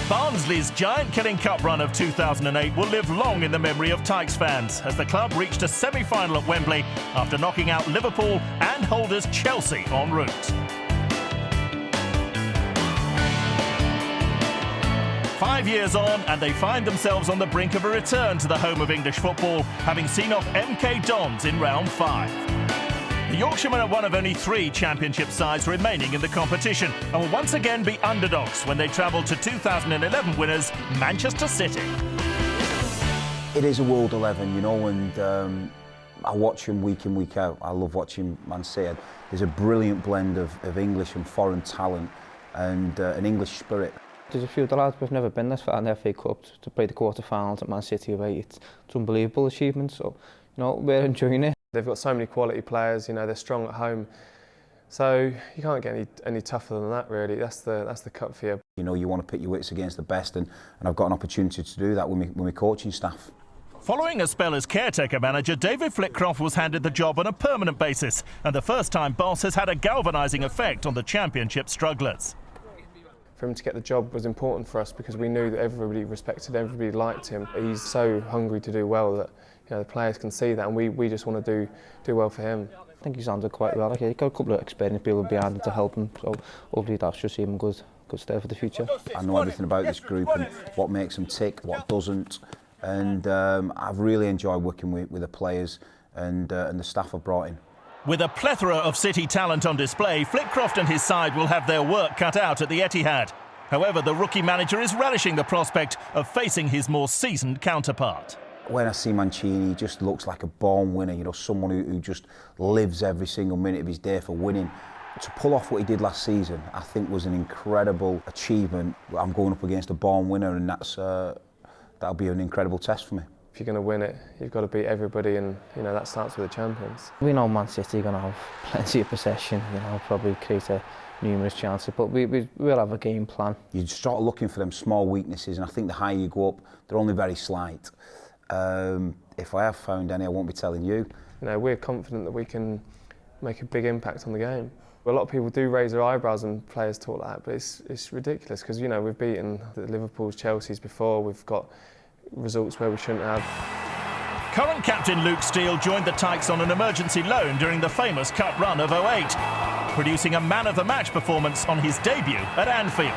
Barnsley's giant-killing cup run of 2008 will live long in the memory of Tykes fans as the club reached a semi-final at Wembley after knocking out Liverpool and holders Chelsea en route. Five years on, and they find themselves on the brink of a return to the home of English football, having seen off MK Dons in round 5. The Yorkshiremen are one of only 3 championship sides remaining in the competition and will once again be underdogs when they travel to 2011 winners Manchester City. It is a world 11, you know, and I watch them week in, week out. I love watching Man City. There's a brilliant blend of English and foreign talent and an English spirit. There's a few of the lads who've never been this far in the FA Cup to play the quarter-finals at Man City away. It's an unbelievable achievement, so you know, we're enjoying it. They've got so many quality players, you know, they're strong at home. So you can't get any tougher than that, really. That's the cup for you. You know, you want to pit your wits against the best, and I've got an opportunity to do that with my coaching staff. Following a spell as caretaker manager, David Flitcroft was handed the job on a permanent basis, and the first-time boss has had a galvanising effect on the Championship strugglers. For him to get the job was important for us because we knew that everybody respected, everybody liked him. He's so hungry to do well that the players can see that, and we just want to do well for him. I think he's handled quite well. He's got a couple of experienced people behind him to help him, so hopefully that should see him good stead for the future. I know everything about this group and what makes them tick, what doesn't, and I've really enjoyed working with the players and the staff I've brought in. With a plethora of City talent on display, Flitcroft and his side will have their work cut out at the Etihad. However, the rookie manager is relishing the prospect of facing his more seasoned counterpart. When I see Mancini, he just looks like a born winner, you know, someone who just lives every single minute of his day for winning. To pull off what he did last season, I think was an incredible achievement. I'm going up against a born winner, and that'll be an incredible test for me. If you're going to win it, you've got to beat everybody, and you know that starts with the champions. We know Man City are going to have plenty of possession, you know, probably create numerous chances, but we'll have a game plan. You start looking for them small weaknesses, and I think the higher you go up, they're only very slight. If I have found any, I won't be telling you. You know, we're confident that we can make a big impact on the game. A lot of people do raise their eyebrows when players talk like that, but it's ridiculous because, you know, we've beaten the Liverpools, Chelseas before. We've got results where we shouldn't have. Current captain Luke Steele joined the Tykes on an emergency loan during the famous cup run of 08, producing a man-of-the-match performance on his debut at Anfield.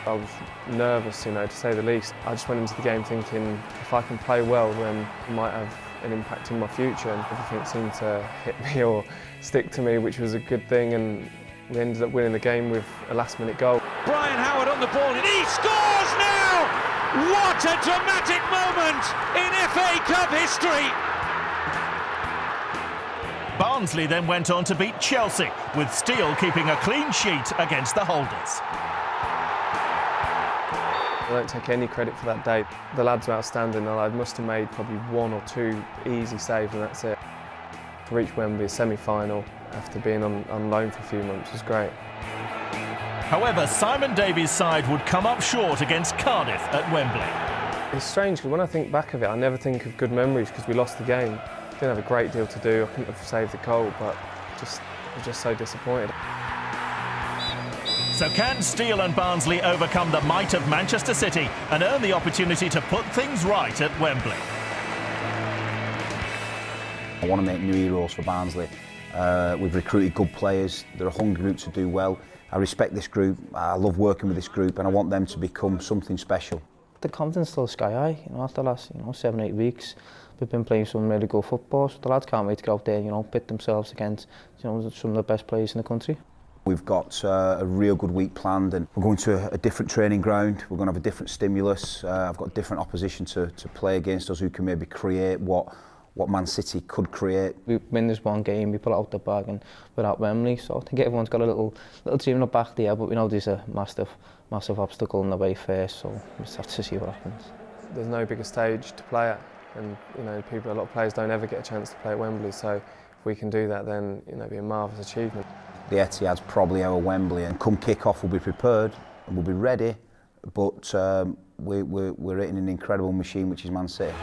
I was nervous, you know, to say the least. I just went into the game thinking if I can play well, then it might have an impact in my future, and everything seemed to hit me or stick to me, which was a good thing, and we ended up winning the game with a last-minute goal. Brian Howard on the ball, and he scores now! What a dramatic moment in FA Cup history! Barnsley then went on to beat Chelsea, with Steele keeping a clean sheet against the holders. I don't take any credit for that day. The lads were outstanding, and I must have made probably 1 or 2 easy saves, and that's it. To reach Wembley, semi-final, after being on loan for a few months was great. However, Simon Davies' side would come up short against Cardiff at Wembley. It's strange because when I think back of it, I never think of good memories because we lost the game. Didn't have a great deal to do. I couldn't have saved the goal, but I was just so disappointed. So can Steele and Barnsley overcome the might of Manchester City and earn the opportunity to put things right at Wembley? I want to make new heroes for Barnsley. We've recruited good players. They're a hungry group to do well. I respect this group. I love working with this group, and I want them to become something special. The confidence still sky high. You know, after the last 7-8 weeks, we've been playing some really good football. So the lads can't wait to go out there, pit themselves against some of the best players in the country. We've got a real good week planned, and we're going to a different training ground. We're going to have a different stimulus. I've got different opposition to play against us who can maybe create what Man City could create. We win this one game, we pull it out the bag, and we're at Wembley. So I think everyone's got a little dream in the back there, but we know there's a massive obstacle in the way first. So we just have to see what happens. There's no bigger stage to play at, and a lot of players don't ever get a chance to play at Wembley. So if we can do that, then it'll be a marvellous achievement. The Etihad's probably our Wembley, and come kick-off we'll be prepared and we'll be ready, but we're hitting an incredible machine which is Man City.